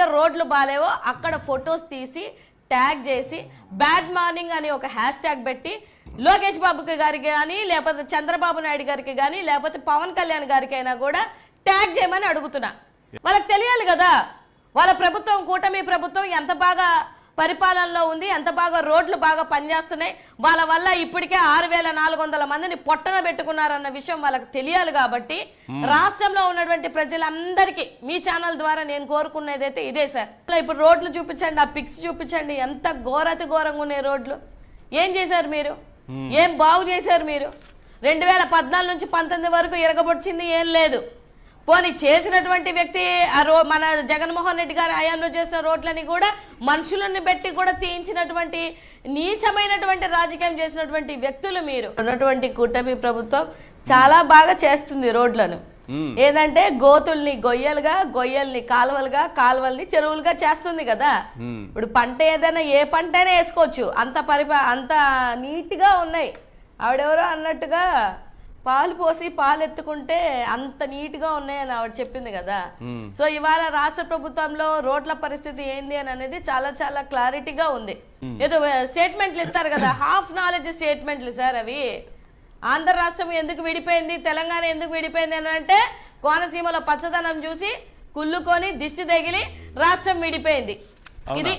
ఎక్కడ రోడ్లు బాలేవో అక్కడ ఫొటోస్ తీసి ట్యాగ్ చేసి బ్యాడ్ మార్నింగ్ అని ఒక హ్యాష్ ట్యాగ్ పెట్టి లోకేష్ బాబుకి గారికి కానీ లేకపోతే చంద్రబాబు నాయుడు గారికి కానీ లేకపోతే పవన్ కళ్యాణ్ గారికి అయినా కూడా ట్యాగ్ చేయమని అడుగుతున్నా. వాళ్ళకి తెలియాలి కదా వాళ్ళ ప్రభుత్వం, కూటమి ప్రభుత్వం ఎంత బాగా పరిపాలనలో ఉంది, ఎంత బాగా రోడ్లు బాగా పనిచేస్తున్నాయి, వాళ్ళ వల్ల ఇప్పటికే 6400 మందిని పొట్టన పెట్టుకున్నారన్న విషయం వాళ్ళకి తెలియాలి. కాబట్టి రాష్ట్రంలో ఉన్నటువంటి ప్రజలందరికీ మీ ఛానల్ ద్వారా నేను కోరుకునేదైతే ఇదే సార్. ఇప్పుడు రోడ్లు చూపించండి, ఆ పిక్స్ చూపించండి, ఎంత ఘోరతి ఘోరంగా ఉన్నాయి రోడ్లు. ఏం చేశారు మీరు? ఏం బాగు చేశారు మీరు? 2014 నుంచి 19 వరకు ఇరగబొచ్చింది ఏం లేదు. పోనీ చేసినటువంటి వ్యక్తి మన జగన్మోహన్ రెడ్డి గారి హయాంలో చేసిన రోడ్లని కూడా మనుషులను పెట్టి కూడా తీయించినటువంటి నీచమైనటువంటి రాజకీయం చేసినటువంటి వ్యక్తులు మీరు. ఉన్నటువంటి కూటమి ప్రభుత్వం చాలా బాగా చేస్తుంది రోడ్లను. ఏదంటే గోతుల్ని గొయ్యలుగా, గొయ్యల్ని కాలువలుగా, కాలువల్ని చెరువులుగా చేస్తుంది కదా. ఇప్పుడు పంట ఏదైనా ఏ పంట అయినా వేసుకోవచ్చు, అంత నీట్ గా ఉన్నాయి. ఆవిడెవరో అన్నట్టుగా పాలు పోసి పాలు ఎత్తుకుంటే అంత నీట్ గా ఉన్నాయని ఆవిడ చెప్పింది కదా. సో ఇవాళ రాష్ట్ర ప్రభుత్వంలో రోడ్ల పరిస్థితి ఏంది అని అనేది చాలా చాలా క్లారిటీగా ఉంది. ఏదో స్టేట్మెంట్లు ఇస్తారు కదా, హాఫ్ నాలెడ్జ్ స్టేట్మెంట్లు సార్ అవి. ఆంధ్ర రాష్ట్రం ఎందుకు విడిపోయింది, తెలంగాణ ఎందుకు విడిపోయింది అని అంటే కోనసీమలో పచ్చదనం చూసి కుళ్ళుకొని దిష్టి తగిలి రాష్ట్రం విడిపోయింది. ఇది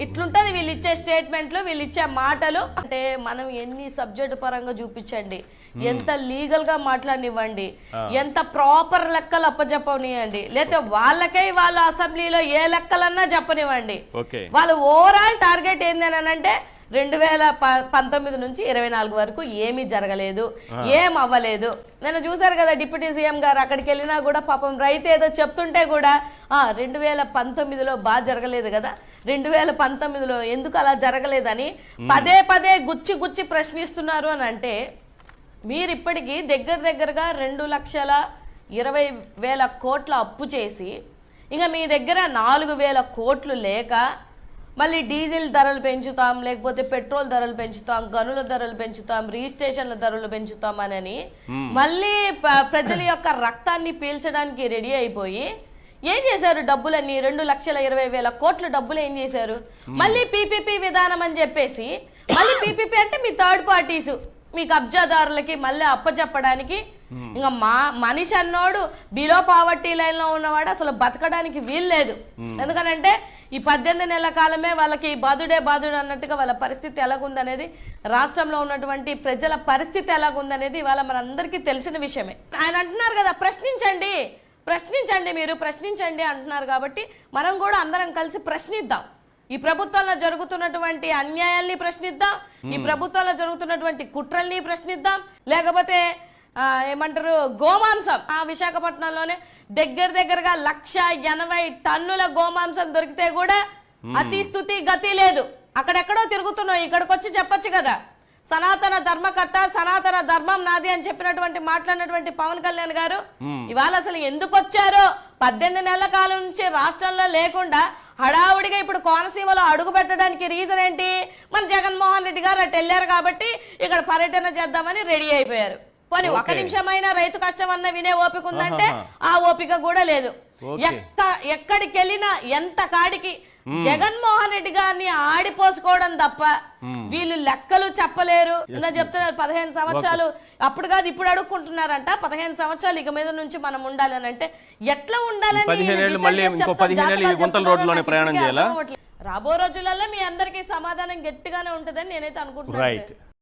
ఇట్లుంటది వీళ్ళు ఇచ్చే స్టేట్మెంట్లు, వీళ్ళు ఇచ్చే మాటలు. అంటే మనం ఎన్ని సబ్జెక్టు పరంగా చూపించండి, ఎంత లీగల్ గా మాట్లాడినివ్వండి, ఎంత ప్రాపర్ లెక్కలు అప్పచెప్పనివ్వండి, లేకపోతే వాళ్ళకై వాళ్ళ అసెంబ్లీలో ఏ లెక్కలన్నా చెప్పనివ్వండి. వాళ్ళు ఓవరాల్ టార్గెట్ ఏంది అని అంటే 2019 నుంచి 24 వరకు ఏమీ జరగలేదు, ఏం అవ్వలేదు. నేను చూసారు కదా డిప్యూటీ సీఎం గారు అక్కడికి వెళ్ళినా కూడా పాపం రైతు ఏదో చెప్తుంటే కూడా 2019లో బాగా జరగలేదు కదా, 2019లో ఎందుకు అలా జరగలేదని పదే పదే గుచ్చి గుచ్చి ప్రశ్నిస్తున్నారు అని అంటే మీరు ఇప్పటికీ దగ్గరగా 2,20,000 కోట్ల అప్పు చేసి ఇంకా మీ దగ్గర 4,000 కోట్లు లేక మళ్ళీ డీజిల్ ధరలు పెంచుతాం, లేకపోతే పెట్రోల్ ధరలు పెంచుతాం, గనుల ధరలు పెంచుతాం, రిజిస్ట్రేషన్ల ధరలు పెంచుతాం అని మళ్ళీ ప్రజల యొక్క రక్తాన్ని పీల్చడానికి రెడీ అయిపోయి ఏం చేశారు? డబ్బులన్నీ 2,20,000 కోట్ల డబ్బులు ఏం చేశారు? మళ్ళీ పీపీపీ విధానం అని చెప్పేసి, మళ్ళీ పీపీపీ అంటే మీ థర్డ్ పార్టీస్ మీ కబ్జాదారులకి మళ్ళీ అప్పచెప్పడానికి. ఇంకా మనిషి అన్నోడు బిలో పావర్టీ లైన్ లో ఉన్నవాడు అసలు బతకడానికి వీల్లేదు. ఎందుకనంటే ఈ 18 నెలల కాలమే వాళ్ళకి బాధుడే అన్నట్టుగా వాళ్ళ పరిస్థితి ఎలాగుందనేది, రాష్ట్రంలో ఉన్నటువంటి ప్రజల పరిస్థితి ఎలాగుందనేది ఇవాళ మనందరికీ తెలిసిన విషయమే. ఆయన అంటున్నారు కదా ప్రశ్నించండి మీరు ప్రశ్నించండి అంటున్నారు. కాబట్టి మనం కూడా అందరం కలిసి ప్రశ్నిద్దాం. ఈ ప్రభుత్వంలో జరుగుతున్నటువంటి అన్యాయాల్ని ప్రశ్నిద్దాం, ఈ ప్రభుత్వంలో జరుగుతున్నటువంటి కుట్రల్ని ప్రశ్నిద్దాం. లేకపోతే ఏమంటారు గోమాంసం, విశాఖపట్నంలోనే దగ్గరగా 1,80,000 టన్నుల గోమాంసం దొరికితే కూడా అతి స్థుతి గతి లేదు. అక్కడెక్కడో తిరుగుతున్నాం, ఇక్కడికి వచ్చి చెప్పొచ్చు కదా. సనాతన ధర్మకర్త, సనాతన ధర్మం నాది అని చెప్పినటువంటి మాట్లాడినటువంటి పవన్ కళ్యాణ్ గారు ఇవాళ అసలు ఎందుకు వచ్చారో 18 నెలల కాలం నుంచి రాష్ట్రంలో లేకుండా హడావుడిగా ఇప్పుడు కోనసీమలో అడుగు పెట్టడానికి రీజన్ ఏంటి? మన జగన్మోహన్ రెడ్డి గారు అటు వెళ్ళారు కాబట్టి ఇక్కడ పర్యటన చేద్దామని రెడీ అయిపోయారు. పోనీ ఒక నిమిషమైనా రైతు కష్టం అన్న వినే ఓపిక ఉందంటే ఆ ఓపిక కూడా లేదు. ఎక్కడికి వెళ్ళినా ఎంత కాడికి జగన్మోహన్ రెడ్డి గారిని ఆడిపోసుకోవడం తప్ప వీళ్ళు లెక్కలు చెప్పలేరు. ఇలా చెప్తున్నారు 15 సంవత్సరాలు అప్పుడు కాదు ఇప్పుడు అడుక్కుంటున్నారంట. 15 సంవత్సరాలు ఇక మీద నుంచి మనం ఉండాలని అంటే ఎట్లా ఉండాలని రాబో రోజులలో మీ అందరికీ సమాధానం గట్టిగానే ఉంటుందని నేనైతే అనుకుంటున్నాను.